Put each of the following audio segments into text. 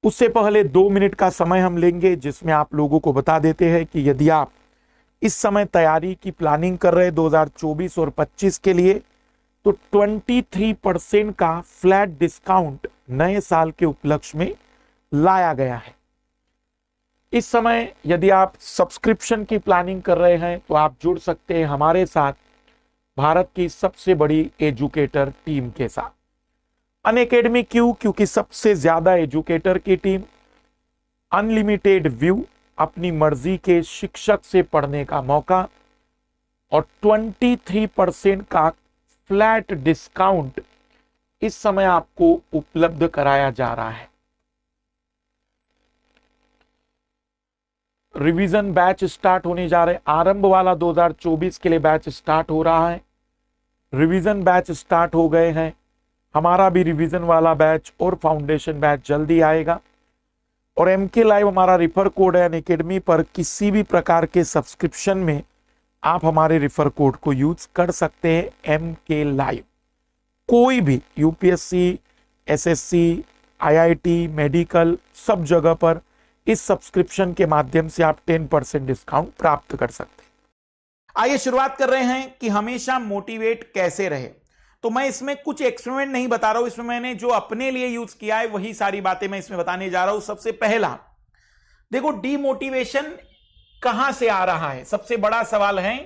उससे पहले 2 मिनट का समय हम लेंगे जिसमें आप लोगों को बता देते हैं कि यदि आप इस समय तैयारी की प्लानिंग कर रहे हैं 2024 और 25 के लिए, तो 23% का फ्लैट डिस्काउंट नए साल के उपलक्ष्य में लाया गया है। इस समय यदि आप सब्सक्रिप्शन की प्लानिंग कर रहे हैं तो आप जुड़ सकते हैं हमारे साथ भारत की सबसे बड़ी एजुकेटर टीम के साथ। अनअकैडमी क्यों? क्योंकि सबसे ज्यादा एजुकेटर की टीम, अनलिमिटेड व्यू, अपनी मर्जी के शिक्षक से पढ़ने का मौका और 23% का फ्लैट डिस्काउंट इस समय आपको उपलब्ध कराया जा रहा है। रिवीजन बैच स्टार्ट होने जा रहे, आरंभ वाला 2024 के लिए बैच स्टार्ट हो रहा है। रिवीजन बैच स्टार्ट हो गए हैं, हमारा भी रिवीजन वाला बैच और फाउंडेशन बैच जल्दी आएगा। और MK लाइव हमारा रिफर कोड है। अनअकैडमी पर किसी भी प्रकार के सब्सक्रिप्शन में आप हमारे रिफर कोड को यूज कर सकते हैं। MK लाइव कोई भी UPSC, SSC, IIT, मेडिकल, सब जगह पर इस सब्सक्रिप्शन के माध्यम से आप 10% डिस्काउंट प्राप्त कर सकते हैं। आइए शुरुआत कर रहे हैं कि हमेशा मोटिवेट कैसे रहे। तो मैं इसमें कुछ एक्सपेरिमेंट नहीं बता रहा हूं, इसमें मैंने जो अपने लिए यूज किया है वही सारी बातें मैं इसमें बताने जा रहा हूं। सबसे पहला देखो, डीमोटिवेशन कहां से आ रहा है। सबसे बड़ा सवाल है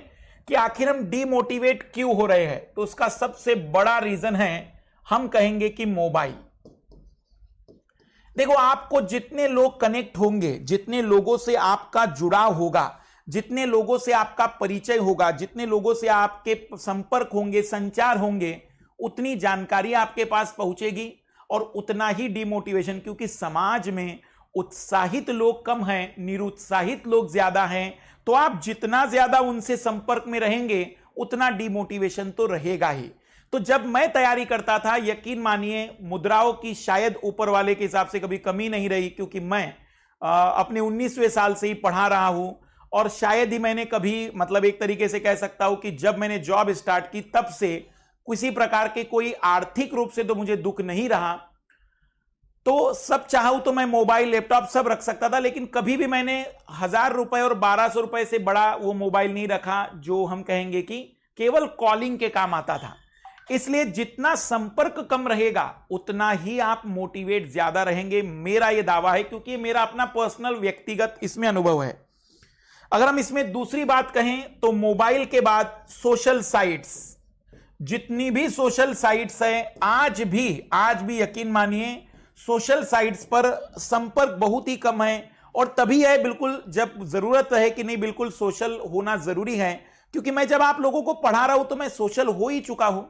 कि आखिर हम डीमोटिवेट क्यों हो रहे हैं। तो उसका सबसे बड़ा रीजन है, हम कहेंगे कि मोबाइल। देखो, आपको जितने लोग कनेक्ट होंगे, जितने लोगों से आपका जुड़ाव होगा, जितने लोगों से आपका परिचय होगा, जितने लोगों से आपके संपर्क होंगे, संचार होंगे, उतनी जानकारी आपके पास पहुंचेगी और उतना ही डीमोटिवेशन। क्योंकि समाज में उत्साहित लोग कम हैं, निरुत्साहित लोग ज्यादा हैं। तो आप जितना ज्यादा उनसे संपर्क में रहेंगे उतना डीमोटिवेशन तो रहेगा ही। तो जब मैं तैयारी करता था, यकीन मानिए मुद्राओं की शायद ऊपर वाले के हिसाब से कभी कमी नहीं रही, क्योंकि मैं अपने 19वें साल से ही पढ़ा रहा हूं और शायद ही मैंने कभी, मतलब एक तरीके से कह सकता हूं कि जब मैंने जॉब स्टार्ट की तब से किसी प्रकार के कोई आर्थिक रूप से तो मुझे दुख नहीं रहा। तो सब चाहूं तो मैं मोबाइल, लैपटॉप सब रख सकता था, लेकिन कभी भी मैंने 1000 रुपए और 1200 रुपए से बड़ा वो मोबाइल नहीं रखा जो हम कहेंगे कि केवल कॉलिंग के काम आता था। इसलिए जितना संपर्क कम रहेगा उतना ही आप मोटिवेट ज्यादा रहेंगे, मेरा यह दावा है, क्योंकि मेरा अपना पर्सनल व्यक्तिगत इसमें अनुभव है। अगर हम इसमें दूसरी बात कहें तो मोबाइल के बाद सोशल साइट्स, जितनी भी सोशल साइट्स हैं, आज भी यकीन मानिए सोशल साइट्स पर संपर्क बहुत ही कम है। और तभी है बिल्कुल जब जरूरत है कि नहीं, बिल्कुल सोशल होना जरूरी है। क्योंकि मैं जब आप लोगों को पढ़ा रहा हूं तो मैं सोशल हो ही चुका हूं,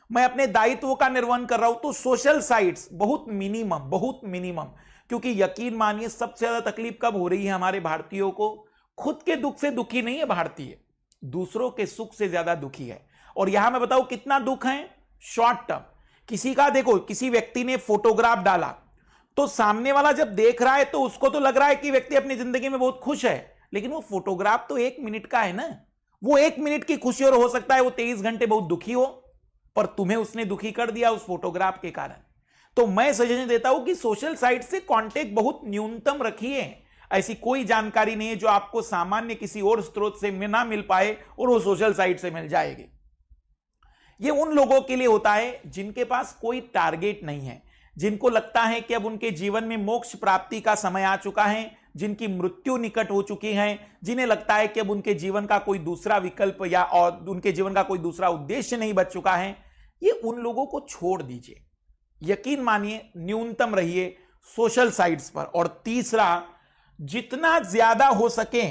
मैं अपने दायित्वों का निर्वहन कर रहा हूं। तो सोशल साइट्स बहुत मिनिमम। क्योंकि यकीन मानिए सबसे ज्यादा तकलीफ कब हो रही है हमारे भारतीयों को, खुद के दुख से दुखी नहीं है भारतीय, दूसरों के सुख से ज्यादा दुखी है। और यहां मैं बताऊं कितना दुख है, शॉर्ट टर्म। किसी का देखो, किसी व्यक्ति ने फोटोग्राफ डाला तो सामने वाला जब देख रहा है तो उसको तो लग रहा है कि व्यक्ति अपनी जिंदगी में बहुत खुश है, लेकिन वो फोटोग्राफ तो 1 मिनट का है ना। वो 1 मिनट की खुशी, और हो सकता है वो 23 घंटे बहुत दुखी हो, पर तुम्हें उसने दुखी कर दिया उस फोटोग्राफ के कारण। तो मैं सजेशन देता हूं कि सोशल साइट से कांटेक्ट बहुत न्यूनतम रखिए। ऐसी कोई जानकारी नहीं है जो आपको सामान्य किसी और स्रोत से ना मिल पाए और वो सोशल साइट से मिल जाएगी। ये उन लोगों के लिए होता है जिनके पास कोई टारगेट नहीं है, जिनको लगता है कि अब उनके जीवन में मोक्ष प्राप्ति का समय आ चुका है, जिनकी मृत्यु निकट हो चुकी है, जिन्हें लगता है कि अब उनके जीवन का कोई दूसरा विकल्प या और उनके जीवन का कोई दूसरा उद्देश्य नहीं बच चुका है। ये उन लोगों को छोड़ दीजिए, यकीन मानिए न्यूनतम रहिए सोशल साइट्स पर। और तीसरा, जितना ज्यादा हो सके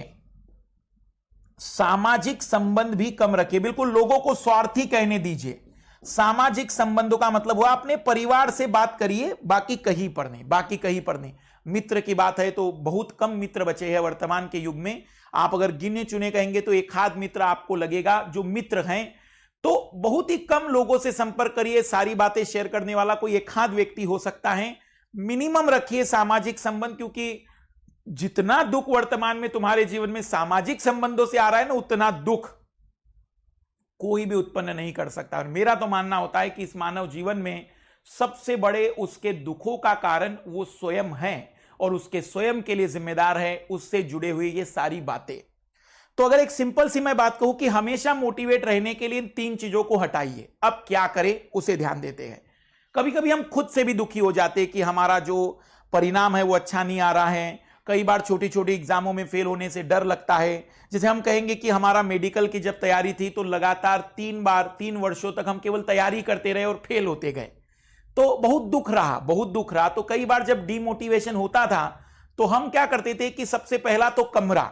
सामाजिक संबंध भी कम रखिए। बिल्कुल लोगों को स्वार्थी कहने दीजिए। सामाजिक संबंधों का मतलब हुआ अपने परिवार से बात करिए, बाकी कहीं पर नहीं। मित्र की बात है तो बहुत कम मित्र बचे हैं वर्तमान के युग में। आप अगर गिने चुने कहेंगे तो एक आध मित्र आपको लगेगा जो मित्र हैं। तो बहुत ही कम लोगों से संपर्क करिए, सारी बातें शेयर करने वाला कोई एक आध व्यक्ति हो सकता है। मिनिमम रखिए सामाजिक संबंध, क्योंकि जितना दुख वर्तमान में तुम्हारे जीवन में सामाजिक संबंधों से आ रहा है ना, उतना दुख कोई भी उत्पन्न नहीं कर सकता। और मेरा तो मानना होता है कि इस मानव जीवन में सबसे बड़े उसके दुखों का कारण वो स्वयं है। और उसके स्वयं के लिए जिम्मेदार है, उससे जुड़े हुए ये सारी बातें। तो अगर एक सिंपल सी मैं बात कहूं कि हमेशा मोटिवेट रहने के लिए इन 3 चीजों को हटाइए, अब क्या करें उसे ध्यान देते हैं। कभी कभी हम खुद से भी दुखी हो जाते हैं कि हमारा जो परिणाम है वो अच्छा नहीं आ रहा है। कई बार छोटी छोटी एग्जामों में फेल होने से डर लगता है। जैसे हम कहेंगे कि हमारा मेडिकल की जब तैयारी थी तो लगातार 3 वर्षों तक हम केवल तैयारी करते रहे और फेल होते गए, तो बहुत दुख रहा, बहुत दुख रहा। तो कई बार जब डिमोटिवेशन होता था तो हम क्या करते थे कि सबसे पहला तो कमरा,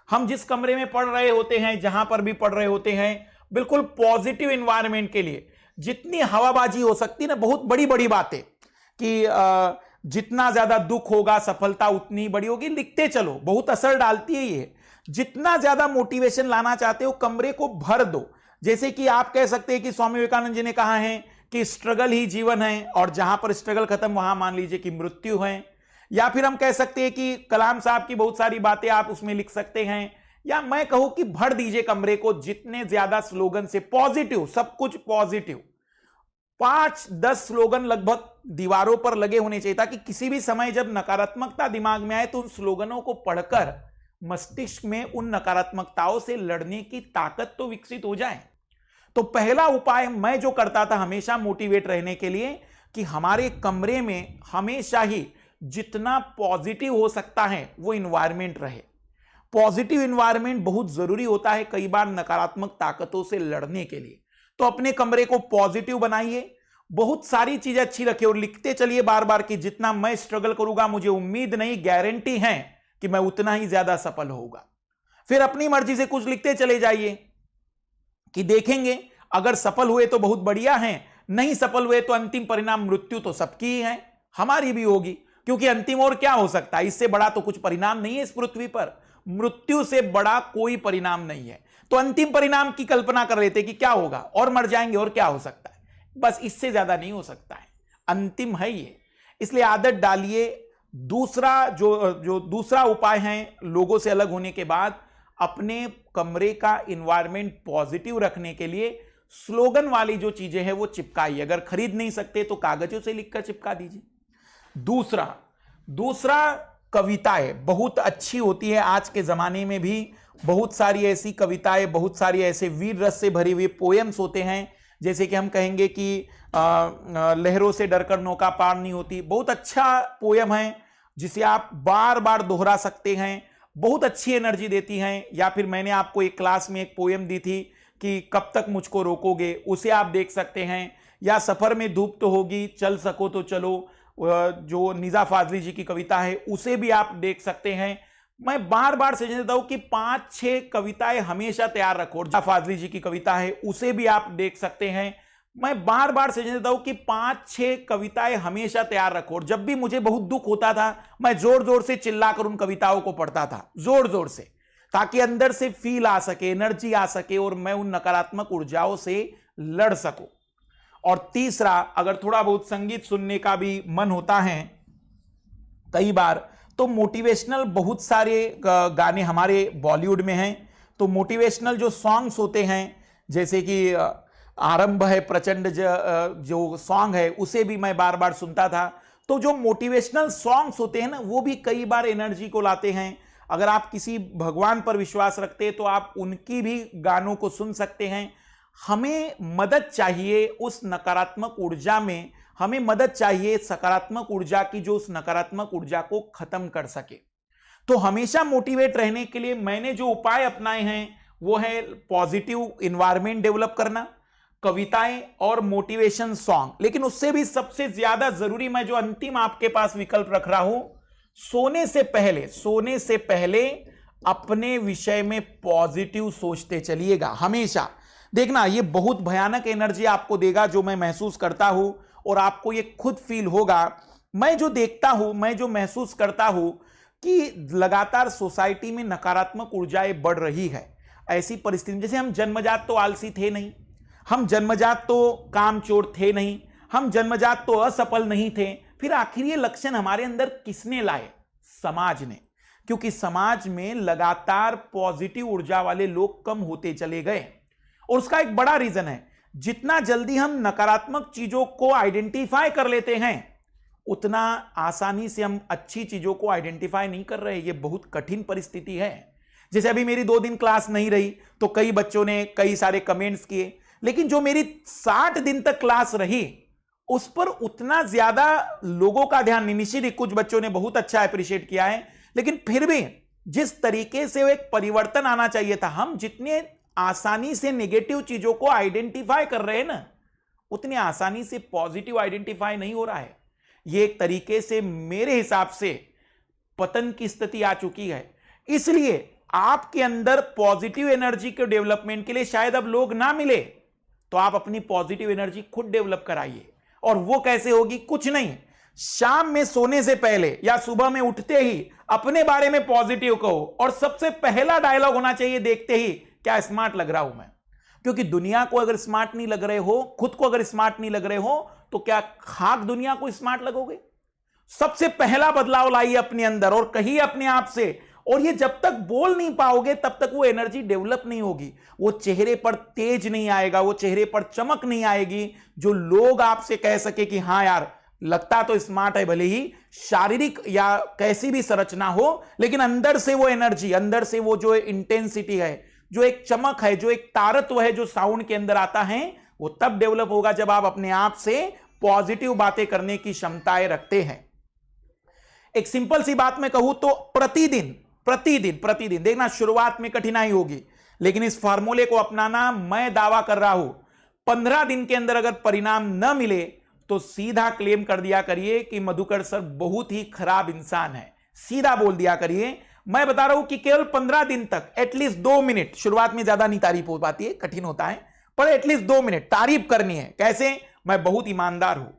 हम जिस कमरे में पढ़ रहे होते हैं, जहां पर भी पढ़ रहे होते हैं, बिल्कुल पॉजिटिव एनवायरनमेंट के लिए जितनी हवाबाजी हो सकती ना, बहुत बड़ी बड़ी बातें कि जितना ज्यादा दुख होगा सफलता उतनी बड़ी होगी, लिखते चलो, बहुत असर डालती है ये। जितना ज्यादा मोटिवेशन लाना चाहते हो कमरे को भर दो। जैसे कि आप कह सकते हैं कि स्वामी विवेकानंद जी ने कहा है कि स्ट्रगल ही जीवन है, और जहां पर स्ट्रगल खत्म वहां मान लीजिए कि मृत्यु है। या फिर हम कह सकते हैं कि कलाम साहब की बहुत सारी बातें आप उसमें लिख सकते हैं, या मैं कहूं कि भर दीजिए कमरे को जितने ज्यादा स्लोगन से, पॉजिटिव, सब कुछ पॉजिटिव। 5-10 स्लोगन लगभग दीवारों पर लगे होने चाहिए, ताकि किसी भी समय जब नकारात्मकता दिमाग में आए तो उन स्लोगनों को पढ़कर मस्तिष्क में उन नकारात्मकताओं से लड़ने की ताकत तो विकसित हो जाए। तो पहला उपाय मैं जो करता था हमेशा मोटिवेट रहने के लिए, कि हमारे कमरे में हमेशा ही जितना पॉजिटिव हो सकता है वो इन्वायरमेंट रहे। पॉजिटिव इन्वायरमेंट बहुत जरूरी होता है कई बार नकारात्मक ताकतों से लड़ने के लिए। तो अपने कमरे को पॉजिटिव बनाइए, बहुत सारी चीजें अच्छी रखिए और लिखते चलिए बार बार कि जितना मैं स्ट्रगल करूंगा मुझे उम्मीद नहीं, गारंटी है कि मैं उतना ही ज्यादा सफल होऊंगा। फिर अपनी मर्जी से कुछ लिखते चले जाइए कि देखेंगे अगर सफल हुए तो बहुत बढ़िया है, नहीं सफल हुए तो अंतिम परिणाम मृत्यु तो सबकी ही है, हमारी भी होगी, क्योंकि अंतिम और क्या हो सकता है, इससे बड़ा तो कुछ परिणाम नहीं है इस पृथ्वी पर, मृत्यु से बड़ा कोई परिणाम नहीं है। तो अंतिम परिणाम की कल्पना कर लेते कि क्या होगा, और मर जाएंगे और क्या हो सकता है, बस इससे ज्यादा नहीं हो सकता है, अंतिम है ये। इसलिए आदत डालिए। दूसरा जो दूसरा उपाय है लोगों से अलग होने के बाद, अपने कमरे का इन्वायरमेंट पॉजिटिव रखने के लिए स्लोगन वाली जो चीजें हैं वो चिपकाइए। अगर खरीद नहीं सकते तो कागजों से लिखकर चिपका दीजिए। दूसरा कविताएं बहुत अच्छी होती है। आज के जमाने में भी बहुत सारी ऐसी कविताएं, बहुत सारी ऐसे वीर रस से भरी हुई पोएम्स होते हैं। जैसे कि हम कहेंगे कि लहरों से डरकर नौका पार नहीं होती, बहुत अच्छा पोयम है जिसे आप बार बार दोहरा सकते हैं, बहुत अच्छी एनर्जी देती हैं। या फिर मैंने आपको एक क्लास में एक पोयम दी थी कि कब तक मुझको रोकोगे, उसे आप देख सकते हैं। या सफर में धूप तो होगी, चल सको तो चलो, जो निज़ा फाजली जी की कविता है उसे भी आप देख सकते हैं। मैं बार बार सजेशन देता हूं कि 5-6 कविताएं हमेशा तैयार रखो। निज़ा फाजली जी की कविता है उसे भी आप देख सकते हैं। मैं बार बार सजेशन देता हूं कि 5-6 कविताएं हमेशा तैयार रखो। और जब भी मुझे बहुत दुख होता था मैं जोर जोर से चिल्लाकर उन कविताओं को पढ़ता था, जोर जोर से, ताकि अंदर से फील आ सके, एनर्जी आ सके और मैं उन नकारात्मक ऊर्जाओं से लड़ सकूं। और तीसरा, अगर थोड़ा बहुत संगीत सुनने का भी मन होता है कई बार, तो मोटिवेशनल बहुत सारे गाने हमारे बॉलीवुड में हैं। तो मोटिवेशनल जो सॉन्ग्स होते हैं, जैसे कि आरंभ है प्रचंड जो सॉन्ग है, उसे भी मैं बार बार सुनता था। तो जो मोटिवेशनल सॉन्ग्स होते हैं ना, वो भी कई बार एनर्जी को लाते हैं। अगर आप किसी भगवान पर विश्वास रखते हैं तो आप उनकी भी गानों को सुन सकते हैं। हमें मदद चाहिए उस नकारात्मक ऊर्जा में, हमें मदद चाहिए सकारात्मक ऊर्जा की जो उस नकारात्मक ऊर्जा को खत्म कर सके। तो हमेशा मोटिवेट रहने के लिए मैंने जो उपाय अपनाए हैं वो है पॉजिटिव इन्वायरमेंट डेवलप करना, कविताएं और मोटिवेशन सॉन्ग। लेकिन उससे भी सबसे ज्यादा जरूरी मैं जो अंतिम आपके पास विकल्प रख रहा हूं, सोने से पहले अपने विषय में पॉजिटिव सोचते चलिएगा हमेशा। देखना ये बहुत भयानक एनर्जी आपको देगा, जो मैं महसूस करता हूं, और आपको ये खुद फील होगा। मैं जो देखता हूं, मैं जो महसूस करता हूं कि लगातार सोसाइटी में नकारात्मक ऊर्जाएं बढ़ रही है। ऐसी परिस्थिति में जैसे हम जन्मजात तो आलसी थे नहीं, हम जन्मजात तो कामचोर थे नहीं, हम जन्मजात तो असफल नहीं थे, फिर आखिर ये लक्षण हमारे अंदर किसने लाए? समाज ने। क्योंकि समाज में लगातार पॉजिटिव ऊर्जा वाले लोग कम होते चले गए। और उसका एक बड़ा रीजन है, जितना जल्दी हम नकारात्मक चीजों को आइडेंटिफाई कर लेते हैं उतना आसानी से हम अच्छी चीजों को आइडेंटिफाई नहीं कर रहे। ये बहुत कठिन परिस्थिति है। जैसे अभी मेरी 2 दिन क्लास नहीं रही तो कई बच्चों ने कई सारे कमेंट्स किए, लेकिन जो मेरी 60 दिन तक क्लास रही उस पर उतना ज्यादा लोगों का ध्यान नहीं। निश्चित ही कुछ बच्चों ने बहुत अच्छा अप्रिशिएट किया है, लेकिन फिर भी जिस तरीके से वो एक परिवर्तन आना चाहिए था, हम जितने आसानी से नेगेटिव चीजों को आइडेंटिफाई कर रहे हैं ना, उतनी आसानी से पॉजिटिव आइडेंटिफाई नहीं हो रहा है। ये एक तरीके से मेरे हिसाब से पतन की स्थिति आ चुकी है। इसलिए आपके अंदर पॉजिटिव एनर्जी के डेवलपमेंट के लिए शायद अब लोग ना मिले, तो आप अपनी पॉजिटिव एनर्जी खुद डेवलप कराइए। और वो कैसे होगी? कुछ नहीं, शाम में सोने से पहले या सुबह में उठते ही अपने बारे में पॉजिटिव कहो, और सबसे पहला डायलॉग होना चाहिए देखते ही, क्या स्मार्ट लग रहा हूं मैं। क्योंकि दुनिया को अगर स्मार्ट नहीं लग रहे हो, खुद को अगर स्मार्ट नहीं लग रहे हो, तो क्या खाक दुनिया को स्मार्ट लगोगे? सबसे पहला बदलाव लाइए अपने अंदर और कहिए अपने आप से। और ये जब तक बोल नहीं पाओगे तब तक वो एनर्जी डेवलप नहीं होगी, वो चेहरे पर तेज नहीं आएगा, वो चेहरे पर चमक नहीं आएगी, जो लोग आपसे कह सके कि हां यार लगता तो स्मार्ट है, भले ही शारीरिक या कैसी भी संरचना हो, लेकिन अंदर से वो एनर्जी, अंदर से वो जो इंटेंसिटी है, जो एक चमक है, जो एक तारत्व है, जो साउंड के अंदर आता है, वो तब डेवलप होगा जब आप अपने आप से पॉजिटिव बातें करने की क्षमताएं रखते हैं। एक सिंपल सी बात मैं कहूं तो प्रतिदिन प्रतिदिन प्रतिदिन देखना, शुरुआत में कठिनाई होगी, लेकिन इस फार्मूले को अपनाना, मैं दावा कर रहा हूं 15 दिन के अंदर अगर परिणाम न मिले तो सीधा क्लेम कर दिया करिए कि मधुकर सर बहुत ही खराब इंसान है। सीधा बोल दिया करिए। मैं बता रहा हूं कि केवल 15 दिन तक एटलीस्ट 2 मिनट, शुरुआत में ज्यादा नहीं तारीफ हो पाती है, कठिन होता है, पर एटलीस्ट 2 मिनट तारीफ करनी है। कैसे? मैं बहुत ईमानदार हूं,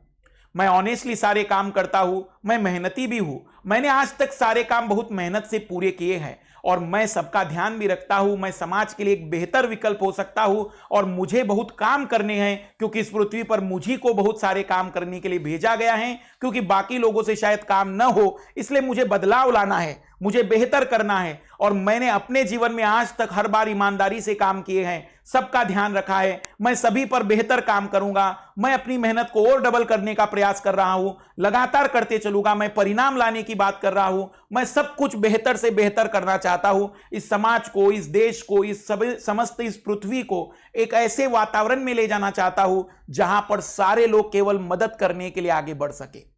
मैं ऑनेस्टली सारे काम करता हूं, मैं मेहनती भी हूं, मैंने आज तक सारे काम बहुत मेहनत से पूरे किए हैं, और मैं सबका ध्यान भी रखता हूं, मैं समाज के लिए एक बेहतर विकल्प हो सकता हूं, और मुझे बहुत काम करने हैं, क्योंकि इस पृथ्वी पर मुझी को बहुत सारे काम करने के लिए भेजा गया है, क्योंकि बाकी लोगों से शायद काम न हो, इसलिए मुझे बदलाव लाना है, मुझे बेहतर करना है। और मैंने अपने जीवन में आज तक हर बार ईमानदारी से काम किए हैं, सबका ध्यान रखा है, मैं सभी पर बेहतर काम करूंगा, मैं अपनी मेहनत को और डबल करने का प्रयास कर रहा हूं, लगातार करते चलूंगा, मैं परिणाम लाने की बात कर रहा हूं, मैं सब कुछ बेहतर से बेहतर करना चाहता हूं, इस समाज को, इस देश को, इस समस्त इस पृथ्वी को एक ऐसे वातावरण में ले जाना चाहता हूं जहां पर सारे लोग केवल मदद करने के लिए आगे बढ़ सके।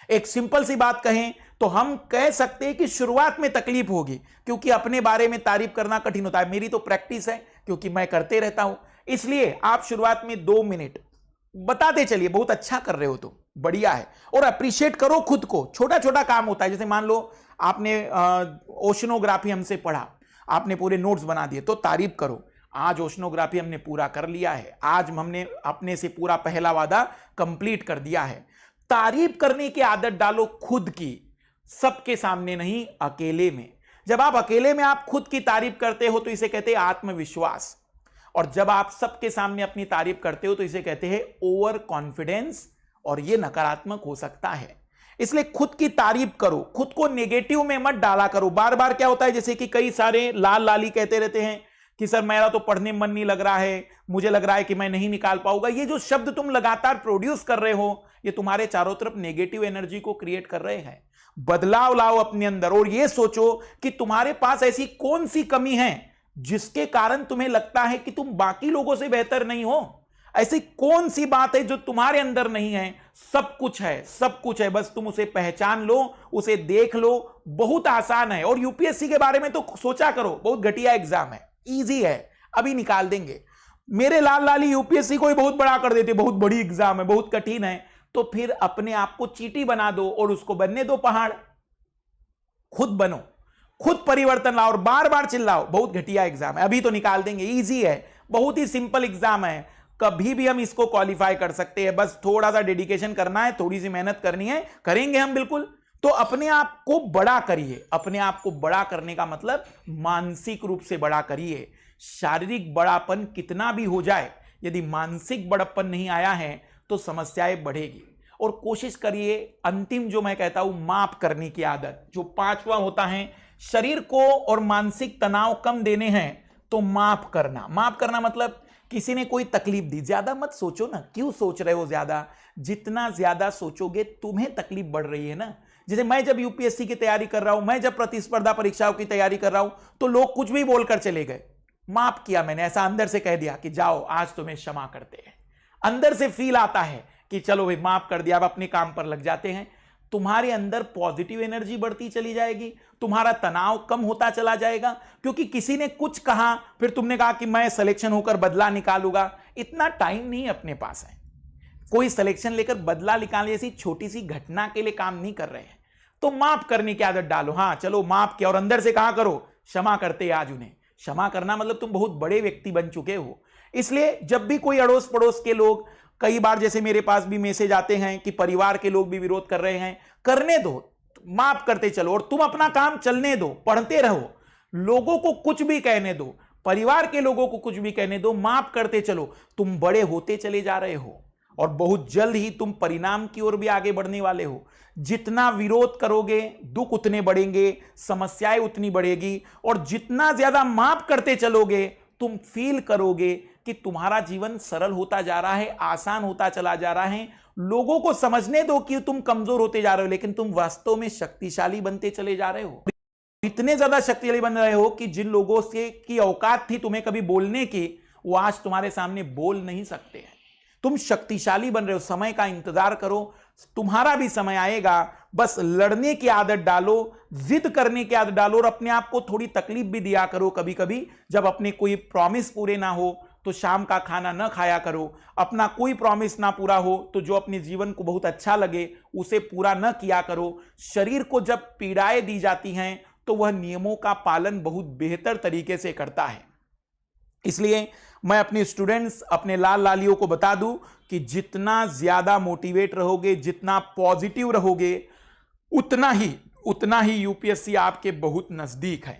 एक सिंपल सी बात कहें तो हम कह सकते हैं कि शुरुआत में तकलीफ होगी, क्योंकि अपने बारे में तारीफ करना कठिन होता है। मेरी तो प्रैक्टिस है, क्योंकि मैं करते रहता हूं, इसलिए आप शुरुआत में 2 मिनट बताते चलिए, बहुत अच्छा कर रहे हो तो बढ़िया है, और अप्रिशिएट करो खुद को। छोटा छोटा काम होता है, जैसे मान लो आपने ओशनोग्राफी हमसे पढ़ा, आपने पूरे नोट्स बना दिए, तो तारीफ करो, आज ओशनोग्राफी हमने पूरा कर लिया है, आज हमने अपने से पूरा पहला वादा कंप्लीट कर दिया है। तारीफ करने की आदत डालो खुद की, सबके सामने नहीं, अकेले में। जब आप अकेले में आप खुद की तारीफ करते हो तो इसे कहते हैं आत्मविश्वास, और जब आप सबके सामने अपनी तारीफ करते हो तो इसे कहते हैं ओवर कॉन्फिडेंस, और यह नकारात्मक हो सकता है। इसलिए खुद की तारीफ करो, खुद को नेगेटिव में मत डाला करो। बार बार क्या होता है, जैसे कि कई सारे लाल लाली कहते रहते हैं कि सर मेरा तो पढ़ने में मन नहीं लग रहा है, मुझे लग रहा है कि मैं नहीं निकाल पाऊंगा। ये जो शब्द तुम लगातार प्रोड्यूस कर रहे हो, ये तुम्हारे चारों तरफ नेगेटिव एनर्जी को क्रिएट कर रहे हैं। बदलाव लाओ अपने अंदर, और ये सोचो कि तुम्हारे पास ऐसी कौन सी कमी है जिसके कारण तुम्हें लगता है कि तुम बाकी लोगों से बेहतर नहीं हो। ऐसी कौन सी बात है जो तुम्हारे अंदर नहीं है? सब कुछ है, सब कुछ है, बस तुम उसे पहचान लो, उसे देख लो। बहुत आसान है। और यूपीएससी के बारे में तो सोचा करो, बहुत घटिया एग्जाम है, इजी है, अभी निकाल देंगे। मेरे लाल लाली यूपीएससी को ही बहुत बड़ा कर देते, बहुत बड़ी एग्जाम है, बहुत कठिन है। तो फिर अपने आप को चींटी बना दो और उसको बनने दो पहाड़। खुद बनो, खुद परिवर्तन लाओ, और बार बार चिल्लाओ बहुत घटिया एग्जाम है, अभी तो निकाल देंगे, इजी है, बहुत ही सिंपल एग्जाम है, कभी भी हम इसको क्वालिफाई कर सकते हैं। बस थोड़ा सा डेडिकेशन करना है, थोड़ी सी मेहनत करनी है, करेंगे हम बिल्कुल। तो अपने आप को बड़ा करिए। अपने आप को बड़ा करने का मतलब मानसिक रूप से बड़ा करिए। शारीरिक बड़ापन कितना भी हो जाए, यदि मानसिक बड़प्पन नहीं आया है तो समस्याएं बढ़ेगी। और कोशिश करिए, अंतिम जो मैं कहता हूं, माफ करने की आदत, जो 5वां होता है, शरीर को और मानसिक तनाव कम देने हैं तो माफ करना। माफ करना मतलब किसी ने कोई तकलीफ दी, ज्यादा मत सोचो ना, क्यों सोच रहे हो ज्यादा? जितना ज्यादा सोचोगे तुम्हें तकलीफ बढ़ रही है ना। जैसे मैं जब यूपीएससी की तैयारी कर रहा हूं, मैं जब प्रतिस्पर्धा परीक्षाओं की तैयारी कर रहा हूं, तो लोग कुछ भी बोलकर चले गए, माफ किया मैंने, ऐसा अंदर से कह दिया कि जाओ आज तुम्हें क्षमा करते हैं। अंदर से फील आता है कि चलो भाई माफ कर दिया, अब अपने काम पर लग जाते हैं। तुम्हारे अंदर पॉजिटिव एनर्जी बढ़ती चली जाएगी, तुम्हारा तनाव कम होता चला जाएगा, क्योंकि किसी ने कुछ कहा, फिर तुमने कहा कि मैं सिलेक्शन होकर बदला निकालूंगा। इतना टाइम नहीं अपने पास है, कोई सिलेक्शन लेकर बदला निकालने जैसी छोटी सी घटना के लिए काम नहीं कर रहे हैं। तो माफ करने की आदत डालो। हाँ चलो माफ किया, और अंदर से कहा करो क्षमा करते आज उन्हें। क्षमा करना मतलब तुम बहुत बड़े व्यक्ति बन चुके हो। इसलिए जब भी कोई अड़ोस पड़ोस के लोग, कई बार जैसे मेरे पास भी मैसेज आते हैं कि परिवार के लोग भी विरोध कर रहे हैं, करने दो, माफ करते चलो, और तुम अपना काम चलने दो, पढ़ते रहो, लोगों को कुछ भी कहने दो, परिवार के लोगों को कुछ भी कहने दो, माफ करते चलो। तुम बड़े होते चले जा रहे हो और बहुत जल्द ही तुम परिणाम की ओर भी आगे बढ़ने वाले हो। जितना विरोध करोगे दुख उतने बढ़ेंगे, समस्याएं उतनी बढ़ेगी, और जितना ज्यादा माफ करते चलोगे तुम फील करोगे कि तुम्हारा जीवन सरल होता जा रहा है, आसान होता चला जा रहा है। लोगों को समझने दो कि तुम कमजोर होते जा रहे हो, लेकिन तुम वास्तव में शक्तिशाली बनते चले जा रहे हो। इतने ज्यादा शक्तिशाली बन रहे हो कि जिन लोगों से की औकात थी तुम्हें कभी बोलने की, वो आज तुम्हारे सामने बोल नहीं सकते हैं। तुम शक्तिशाली बन रहे हो। समय का इंतजार करो, तुम्हारा भी समय आएगा। बस लड़ने की आदत डालो, जिद करने की आदत डालो, और अपने आप को थोड़ी तकलीफ भी दिया करो। कभी कभी जब अपने कोई प्रॉमिस पूरे ना हो तो शाम का खाना न खाया करो। अपना कोई प्रॉमिस ना पूरा हो तो जो अपने जीवन को बहुत अच्छा लगे उसे पूरा न किया करो। शरीर को जब पीड़ाएं दी जाती हैं तो वह नियमों का पालन बहुत बेहतर तरीके से करता है। इसलिए मैं अपने स्टूडेंट्स, अपने लाल लालियों को बता दूं कि जितना ज्यादा मोटिवेट रहोगे, जितना पॉजिटिव रहोगे, उतना ही यूपीएससी आपके बहुत नजदीक है।